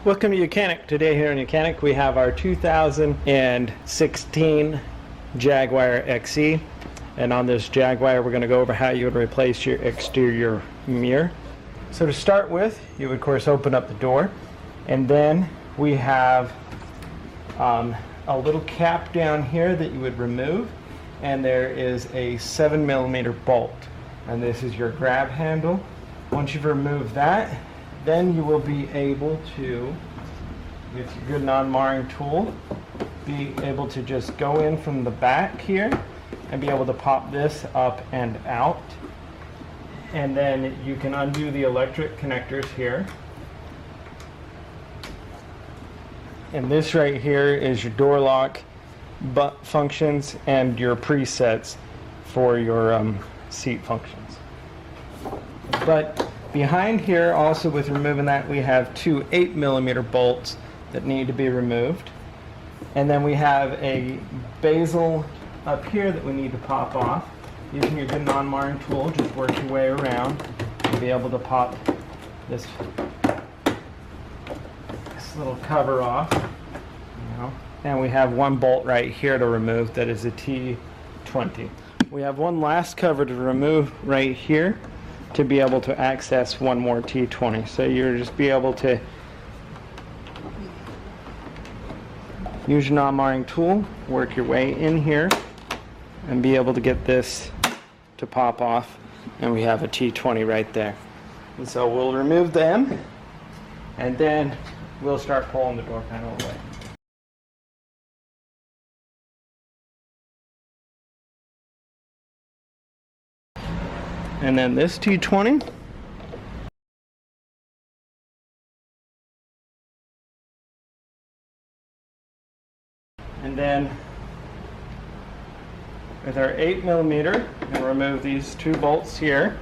Welcome to YOUCANIC. Today here in YOUCANIC we have our 2016 Jaguar XE, and on this Jaguar we're going to go over how you would replace your exterior mirror. So to start with, you would of course open up the door, and then we have a little cap down here that you would remove, and there is a 7mm bolt, and this is your grab handle. Once you've removed that, then you will be able to, with your good non-marring tool, be able to just go in from the back here and be able to pop this up and out. And then you can undo the electric connectors here. And this right here is your door lock functions and your presets for your seat functions. But behind here, also with removing that, we have two 8mm bolts that need to be removed. And then we have a bezel up here that we need to pop off. Using your good non-marring tool, just work your way around and be able to pop this little cover off. And we have one bolt right here to remove that is a T20. We have one last cover to remove right here to be able to access one more T20. So you'll just be able to use your non-marring tool, work your way in here, and be able to get this to pop off, and we have a T20 right there. And so we'll remove them, and then we'll start pulling the door panel away. And then this T20, and then with our 8mm, we'll remove these two bolts here.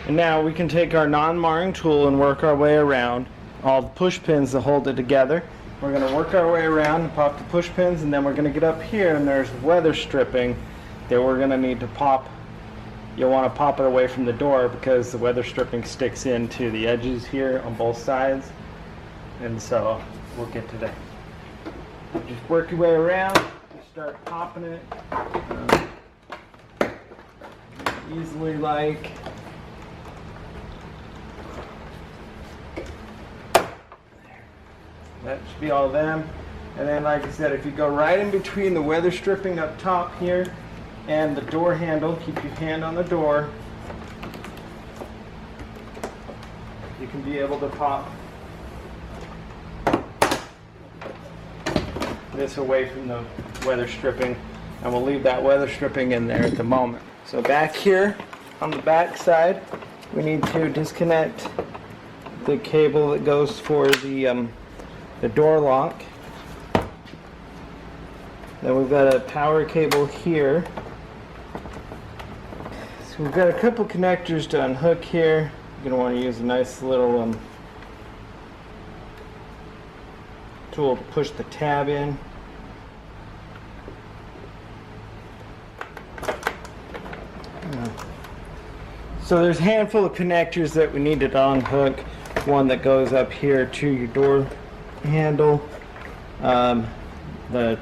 And now we can take our non-marring tool and work our way around all the push pins that hold it together. We're going to work our way around and pop the push pins, and then we're going to get up here and there's weather stripping that we're going to need to pop. You'll want to pop it away from the door because the weather stripping sticks into the edges here on both sides. And so we'll get to that. Just work your way around, just start popping it easily like. That should be all of them. And then, like I said, if you go right in between the weather stripping up top here and the door handle, keep your hand on the door, you can be able to pop this away from the weather stripping, and we'll leave that weather stripping in there at the moment. So back here on the back side, we need to disconnect the cable that goes for the door lock. Then we've got a power cable here. So we've got a couple connectors to unhook here. You're going to want to use a nice little tool to push the tab in. So there's a handful of connectors that we need to unhook. One that goes up here to your door handle, the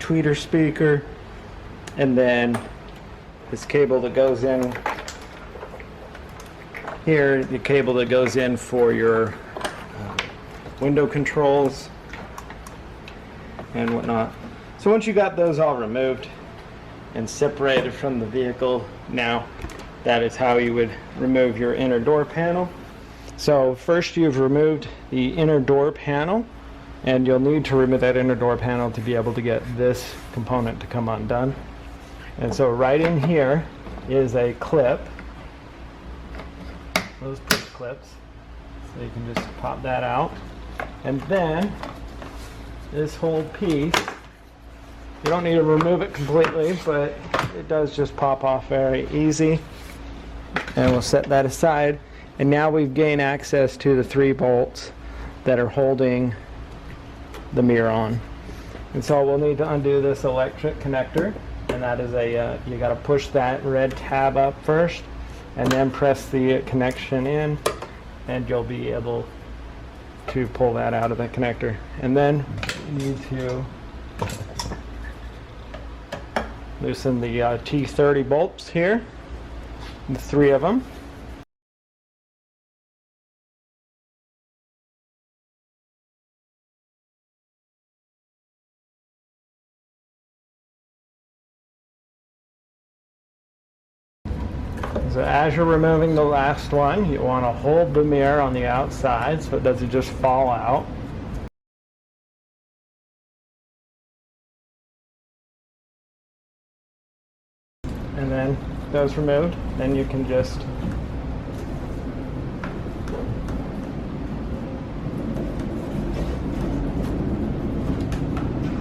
tweeter speaker, and then this cable that goes in here, the cable that goes in for your window controls and whatnot. So once you got those all removed and separated from the vehicle, now that is how you would remove your inner door panel. So first you've removed the inner door panel, and you'll need to remove that inner door panel to be able to get this component to come undone. And so right in here is a clip, those push clips, so you can just pop that out. And then this whole piece, you don't need to remove it completely, but it does just pop off very easy. And we'll set that aside. And now we've gained access to the 3 bolts that are holding the mirror on. And so we'll need to undo this electric connector, and that is you got to push that red tab up first and then press the connection in, and you'll be able to pull that out of the connector. And then you need to loosen the T30 bolts here, the 3 of them. So as you're removing the last one, you want to hold the mirror on the outside so it doesn't just fall out. And then those removed, then you can just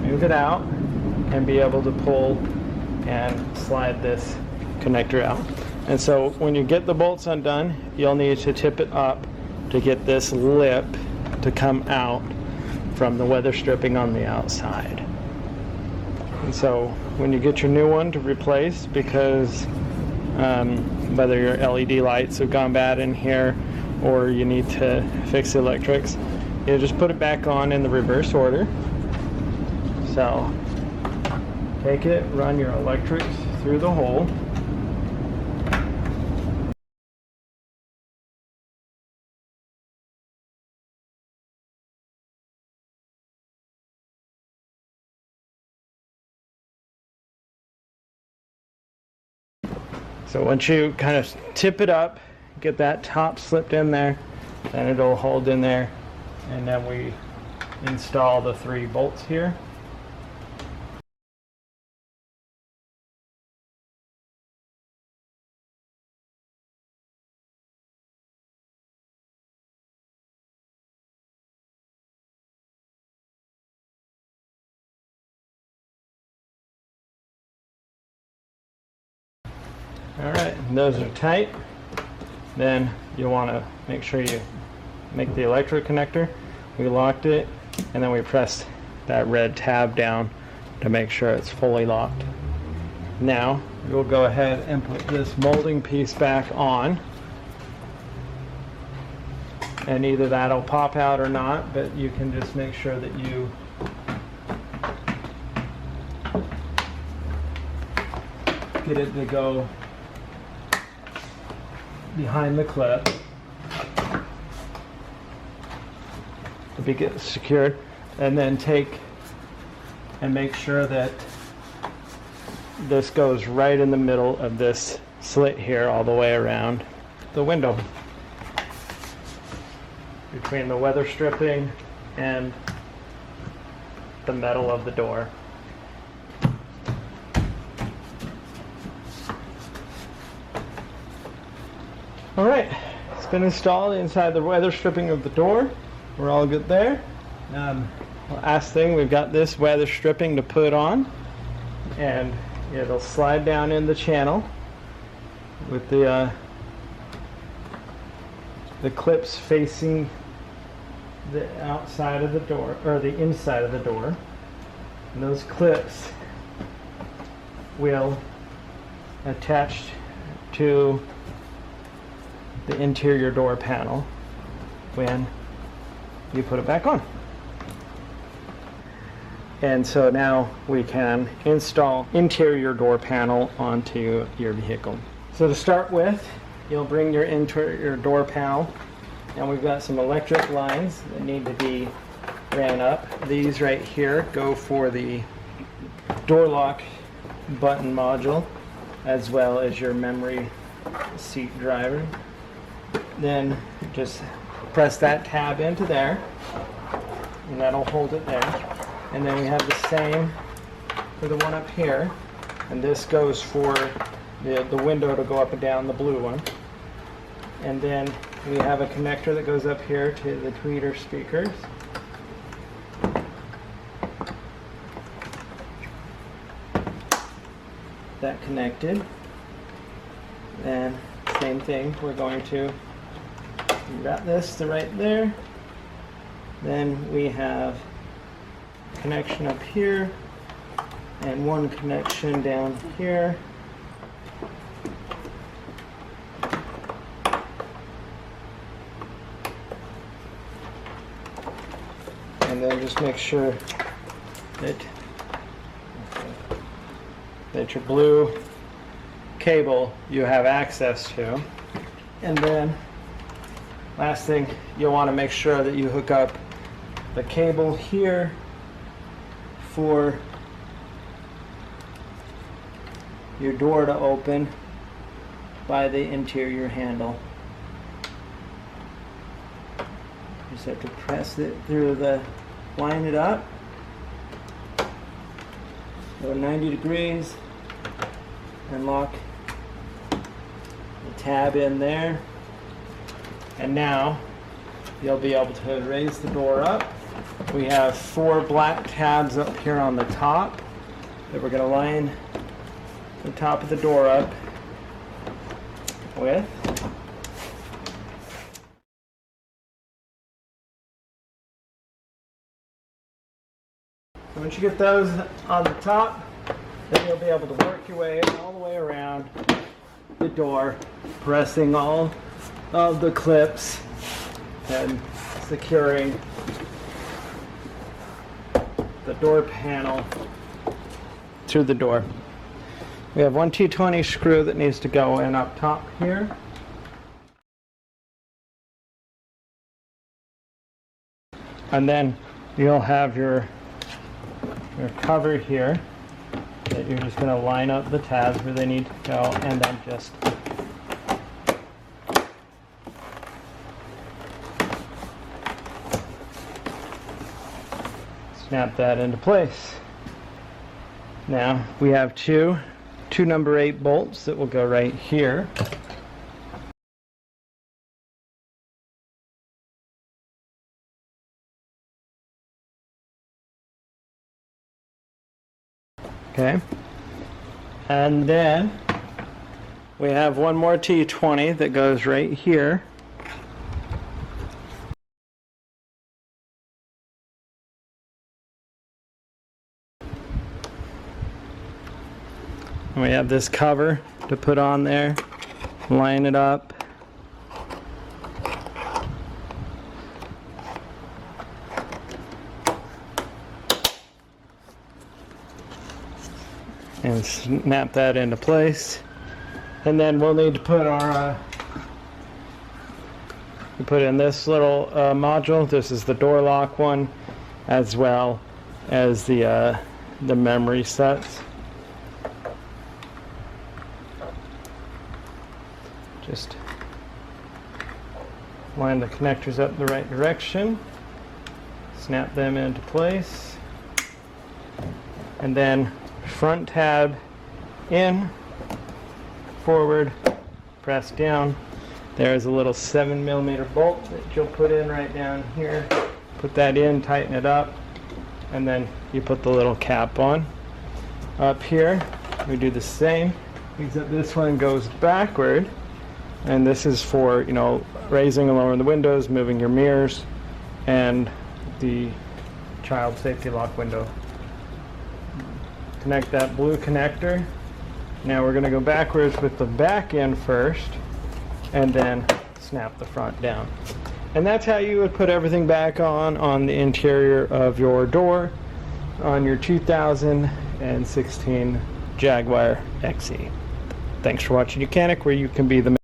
move it out and be able to pull and slide this connector out. And so when you get the bolts undone, you'll need to tip it up to get this lip to come out from the weather stripping on the outside. And so when you get your new one to replace, because whether your LED lights have gone bad in here or you need to fix the electrics, you just put it back on in the reverse order. So take it, run your electrics through the hole. So once you kind of tip it up, get that top slipped in there, then it'll hold in there, and then we install the 3 bolts here. Alright, those are tight. Then you want to make sure you make the electric connector. We locked it, and then we pressed that red tab down to make sure it's fully locked. Now we'll go ahead and put this molding piece back on, and either that'll pop out or not, but you can just make sure that you get it to go behind the clip to be get secured, and then take and make sure that this goes right in the middle of this slit here all the way around the window, between the weather stripping and the metal of the door. Alright, it's been installed inside the weather stripping of the door. We're all good there. Last thing, we've got this weather stripping to put on, and it'll slide down in the channel with the clips facing the outside of the door, or the inside of the door. And those clips will attach to the interior door panel when you put it back on. And so now we can install interior door panel onto your vehicle. So to start with, you'll bring your interior door panel, and we've got some electric lines that need to be ran up. These right here go for the door lock button module, as well as your memory seat driver. Then just press that tab into there, and that'll hold it there. And then we have the same for the one up here, and this goes for the window to go up and down, the blue one. And then we have a connector that goes up here to the tweeter speakers. That connected. And same thing, we're going to wrap this to right there. Then we have connection up here and one connection down here. And then just make sure that your blue cable you have access to. And then last thing, you'll want to make sure that you hook up the cable here for your door to open by the interior handle. You just have to press it through line it up. Go 90 degrees and lock the tab in there. And now you'll be able to raise the door up. We have 4 black tabs up here on the top that we're going to line the top of the door up with. So once you get those on the top, then you'll be able to work your way all the way around the door, pressing all of the clips and securing the door panel to the door. We have one T20 screw that needs to go in up top here. And then you'll have your cover here that you're just going to line up the tabs where they need to go, and then just snap that into place. Now we have two number 8 bolts that will go right here. Okay, and then we have one more T20 that goes right here. And we have this cover to put on there, line it up. And snap that into place. And then we'll need to put our we put in this little module. This is the door lock one, as well as the memory sets. Just line the connectors up the right direction, snap them into place, and then front tab in, forward, press down. There's a little 7mm bolt that you'll put in right down here. Put that in, tighten it up, and then you put the little cap on. Up here, we do the same, except this one goes backward, and this is for, you know, raising and lowering the windows, moving your mirrors, and the child safety lock window. Connect that blue connector. Now we're going to go backwards with the back end first, and then snap the front down. And that's how you would put everything back on the interior of your door on your 2016 Jaguar XE. Thanks for watching YOUCANIC, where you can be the